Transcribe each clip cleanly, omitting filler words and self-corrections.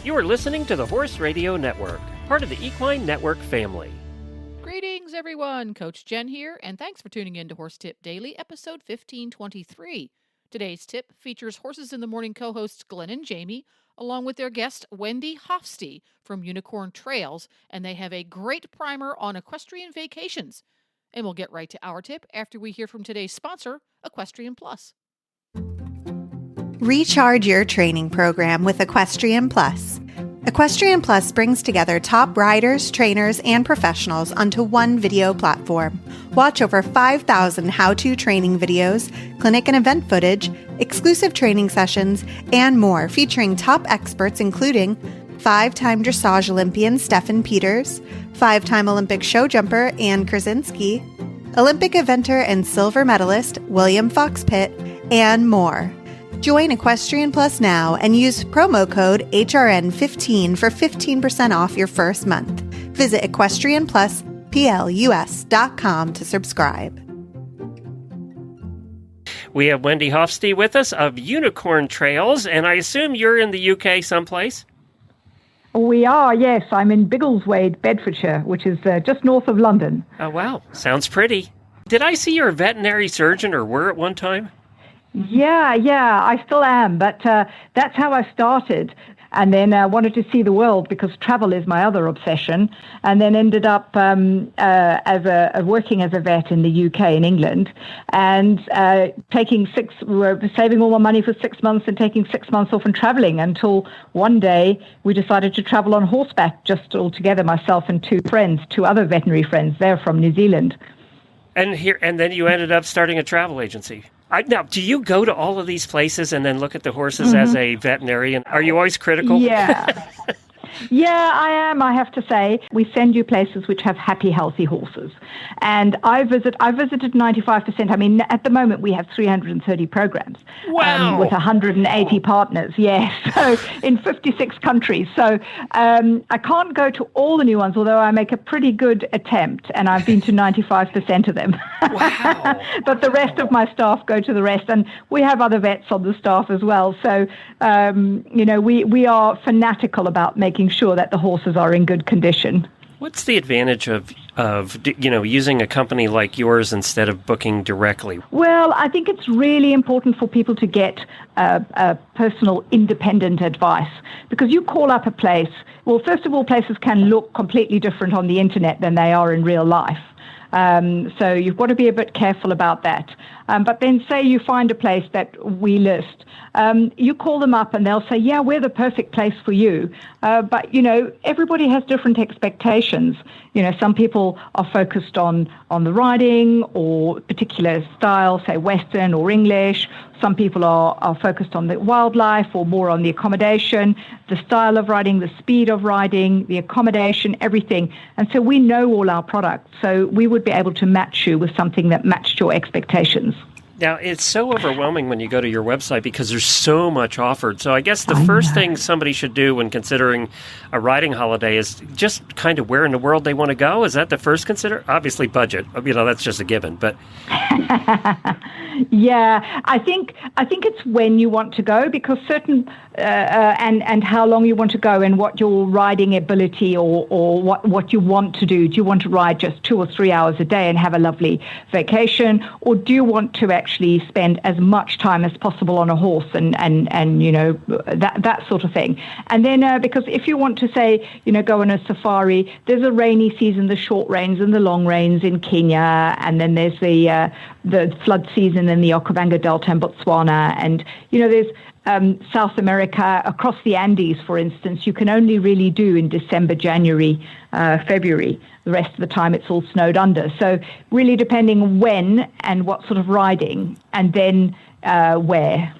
You are listening to the Horse Radio Network, part of the Equine Network family. Greetings, everyone. Coach Jen here, and thanks for tuning in to Horse Tip Daily, episode 1523. Today's tip features Horses in the Morning co-hosts Glenn and Jamie, along with their guest Wendy Hofstee from Unicorn Trails, and they have a great primer on equestrian vacations. And we'll get right to our tip after we hear from today's sponsor, Equestrian Plus. Recharge your training program with Equestrian Plus. Equestrian Plus brings together top riders, trainers, and professionals onto one video platform. Watch over 5,000 how-to training videos, clinic and event footage, exclusive training sessions, and more featuring top experts including 5-time dressage Olympian Stefan Peters, 5-time Olympic show jumper Ann Krasinski, Olympic eventer and silver medalist William Fox Pitt, and more. Join Equestrian Plus now and use promo code HRN15 for 15% off your first month. Visit equestrianplusplus.com to subscribe. We have Wendy Hofstee with us of Unicorn Trails, and I assume you're in the UK someplace? We are, yes. I'm in Biggleswade, Bedfordshire, which is just north of London. Oh, wow. Sounds pretty. Did I see you're a veterinary surgeon, or were at one time? Yeah, I still am, but that's how I started, and then wanted to see the world because travel is my other obsession, and then ended up working as a vet in the UK in England, and saving all my money for 6 months and taking 6 months off and traveling until one day we decided to travel on horseback, just all together, myself and two other veterinary friends. They're from New Zealand. And then you ended up starting a travel agency. Now, do you go to all of these places and then look at the horses as a veterinarian? Are you always critical? Yeah. Yeah, I am, I have to say. We send you places which have happy, healthy horses. And I visited 95%. I mean, at the moment, we have 330 programs. Wow. With 180 partners, yes. So in 56 countries. So I can't go to all the new ones, although I make a pretty good attempt. And I've been to 95% of them. Wow. But the rest of my staff go to the rest. And we have other vets on the staff as well. So, we are fanatical about making sure that the horses are in good condition. What's the advantage of using a company like yours instead of booking directly? Well, I think it's really important for people to get personal independent advice, because you call up a place. Well, first of all, places can look completely different on the internet than they are in real life. So you've got to be a bit careful about that. But then say you find a place that we list. You call them up and they'll say, yeah, we're the perfect place for you. But, everybody has different expectations. Some people are focused on the riding or particular style, say Western or English. Some people are focused on the wildlife or more on the accommodation, the style of riding, the speed of riding, the accommodation, everything. And so we know all our products. So we would be able to match you with something that matched your expectations. Now, it's so overwhelming when you go to your website because there's so much offered. So I guess the first thing somebody should do when considering a riding holiday is just kind of where in the world they want to go. Is that the first consider? Obviously, budget. That's just a given. But yeah, I think it's when you want to go, because certain and how long you want to go and what your riding ability or what you want to do. Do you want to ride just 2 or 3 hours a day and have a lovely vacation, or do you want to actually spend as much time as possible on a horse and that sort of thing? And then because if you want to say go on a safari, there's a rainy season, the short rains and the long rains in Kenya, and then there's the flood season in the Okavango Delta in Botswana, and there's South America, across the Andes, for instance, you can only really do in December, January, February. The rest of the time it's all snowed under. So really depending when and what sort of riding, and then where.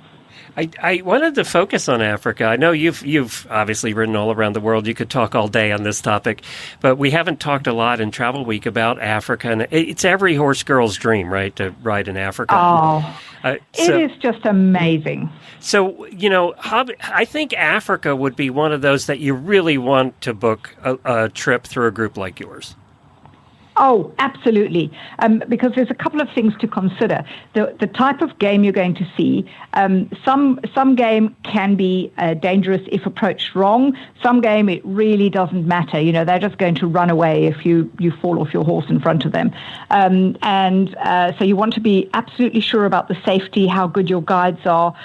I wanted to focus on Africa. I know you've obviously ridden all around the world. You could talk all day on this topic, but we haven't talked a lot in Travel Week about Africa. And it's every horse girl's dream, right, to ride in Africa. Oh, it is just amazing. So, I think Africa would be one of those that you really want to book a trip through a group like yours. Oh, absolutely. Because there's a couple of things to consider. The type of game you're going to see. Some game can be dangerous if approached wrong. Some game, it really doesn't matter. They're just going to run away if you fall off your horse in front of them. So you want to be absolutely sure about the safety, how good your guides are.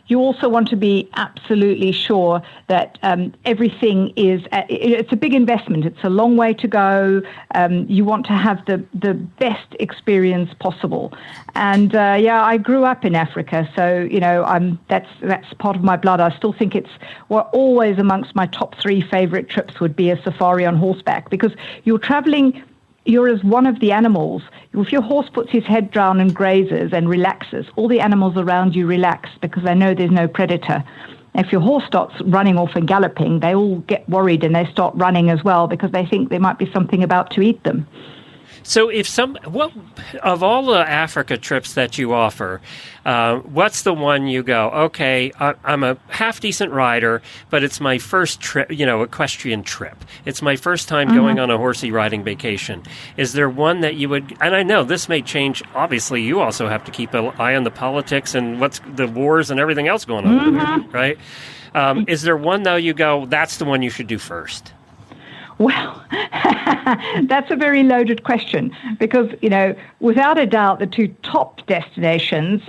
You also want to be absolutely sure that everything is, it's a big investment. It's a long way to go. You want to have the best experience possible. And I grew up in Africa, so that's part of my blood. I still think it's always amongst my top 3 favorite trips would be a safari on horseback, because you're traveling. You're as one of the animals. If your horse puts his head down and grazes and relaxes, all the animals around you relax because they know there's no predator. If your horse starts running off and galloping, they all get worried and they start running as well because they think there might be something about to eat them. So what of all the Africa trips that you offer, what's the one you go, okay, I'm a half-decent rider, but it's my first trip, equestrian trip. It's my first time going on a horsey riding vacation. Is there one that you would, and I know this may change, obviously you also have to keep an eye on the politics and what's the wars and everything else going on over there, right? Is there one, though, you go, that's the one you should do first? Well, that's a very loaded question because, without a doubt, the 2 top destinations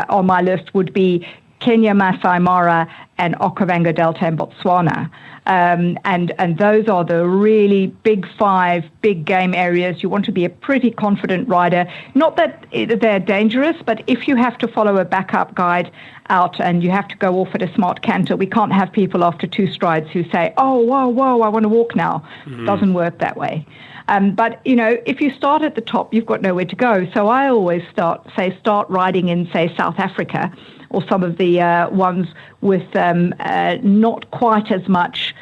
on my list would be Kenya, Masai Mara, and Okavango Delta in Botswana. And those are the really big 5 big game areas. You want to be a pretty confident rider. Not that they're dangerous, but if you have to follow a backup guide out and you have to go off at a smart canter, we can't have people after 2 strides who say, oh, whoa, I want to walk now. Doesn't work that way. But, if you start at the top, you've got nowhere to go. So I always start riding in, say, South Africa, or some of the ones with not quite as much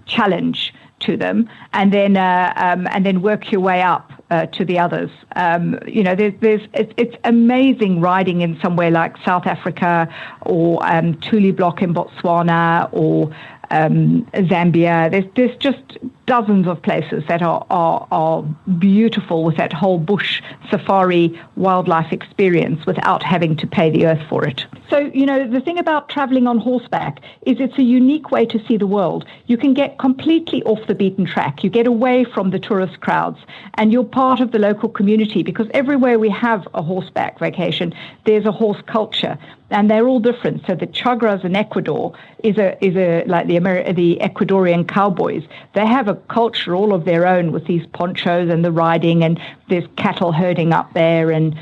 challenge to them, and then work your way up to the others. It's amazing riding in somewhere like South Africa or Tuli Block in Botswana or Zambia. There's just dozens of places that are beautiful with that whole bush safari wildlife experience without having to pay the earth for it. So, the thing about traveling on horseback is it's a unique way to see the world. You can get completely off the beaten track. You get away from the tourist crowds and you're part of the local community, because everywhere we have a horseback vacation, there's a horse culture. And they're all different. So the Chagras in Ecuador is like the Ecuadorian cowboys. They have a culture all of their own with these ponchos and the riding, and there's cattle herding up there, and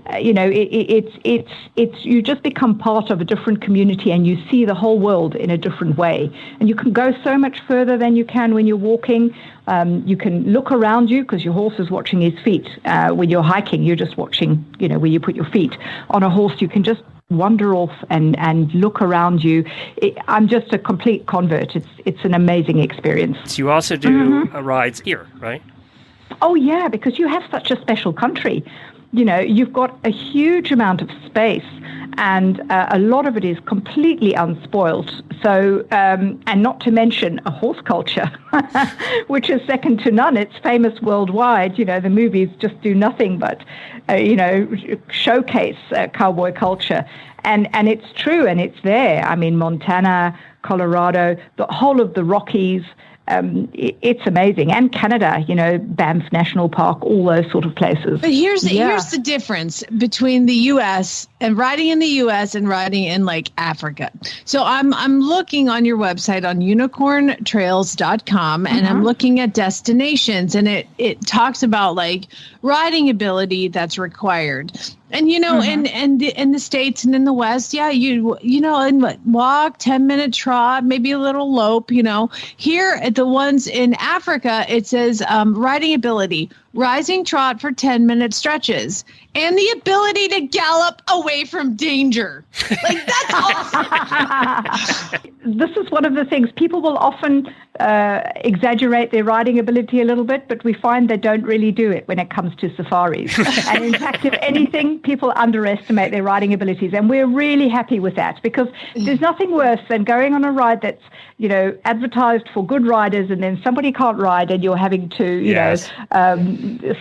it's you just become part of a different community and you see the whole world in a different way. And you can go so much further than you can when you're walking. You can look around you because your horse is watching his feet. When you're hiking, you're just watching, where you put your feet. On a horse, you can just wander off and look around you. I'm just a complete convert. It's an amazing experience. So you also do rides here, right? Oh, yeah, because you have such a special country. You've got a huge amount of space, and a lot of it is completely unspoilt. So, and not to mention a horse culture, which is second to none. It's famous worldwide. The movies just do nothing but, showcase cowboy culture. And it's true, and it's there. I mean, Montana, Colorado, the whole of the Rockies, it's amazing. And Canada, Banff National Park, all those sort of places. But here's the difference between the U.S. and riding in the U.S. and riding in like Africa. So I'm looking on your website on unicorntrails.com and I'm looking at destinations, and it talks about like riding ability that's required. And, in the States and in the West, you walk, 10-minute trot, maybe a little lope, Here at the ones in Africa, it says riding ability, rising trot for 10-minute stretches, and the ability to gallop away from danger. Like, that's awesome. This is one of the things people will often exaggerate their riding ability a little bit, but we find they don't really do it when it comes to safaris. And in fact, if anything, people underestimate their riding abilities. And we're really happy with that, because there's nothing worse than going on a ride that's, advertised for good riders, and then somebody can't ride and you're having to,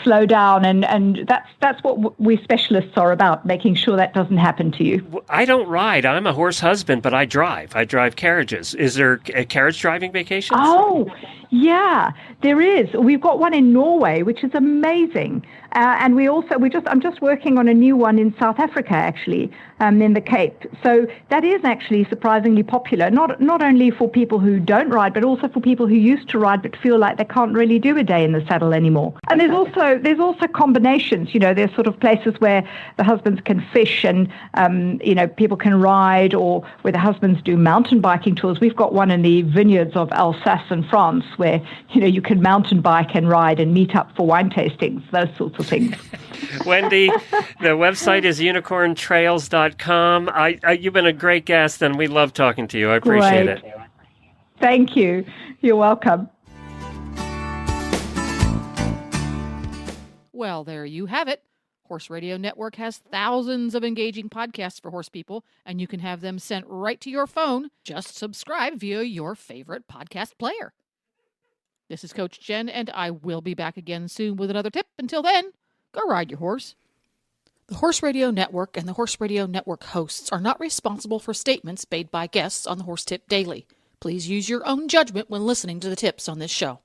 slow down. And that's what we specialists are about, making sure that doesn't happen to you. I don't ride. I'm a horse husband, but I drive. I drive carriages. Is there a carriage driving vacation? Oh, yeah, there is. We've got one in Norway, which is amazing. And I'm just working on a new one in South Africa, actually, in the Cape. So that is actually surprisingly popular, not only for people who don't ride, but also for people who used to ride but feel like they can't really do a day in the saddle anymore. And there's also combinations. There's sort of places where the husbands can fish and, people can ride, or where the husbands do mountain biking tours. We've got one in the vineyards of Alsace in France where, you can mountain bike and ride and meet up for wine tastings, those sorts of things. Wendy, the website is unicorntrails.com. You've been a great guest, and we love talking to you. I appreciate it. Thank you. You're welcome. Well, there you have it. Horse Radio Network has thousands of engaging podcasts for horse people, and you can have them sent right to your phone. Just subscribe via your favorite podcast player. This is Coach Jen, and I will be back again soon with another tip. Until then, go ride your horse. The Horse Radio Network and the Horse Radio Network hosts are not responsible for statements made by guests on the Horse Tip Daily. Please use your own judgment when listening to the tips on this show.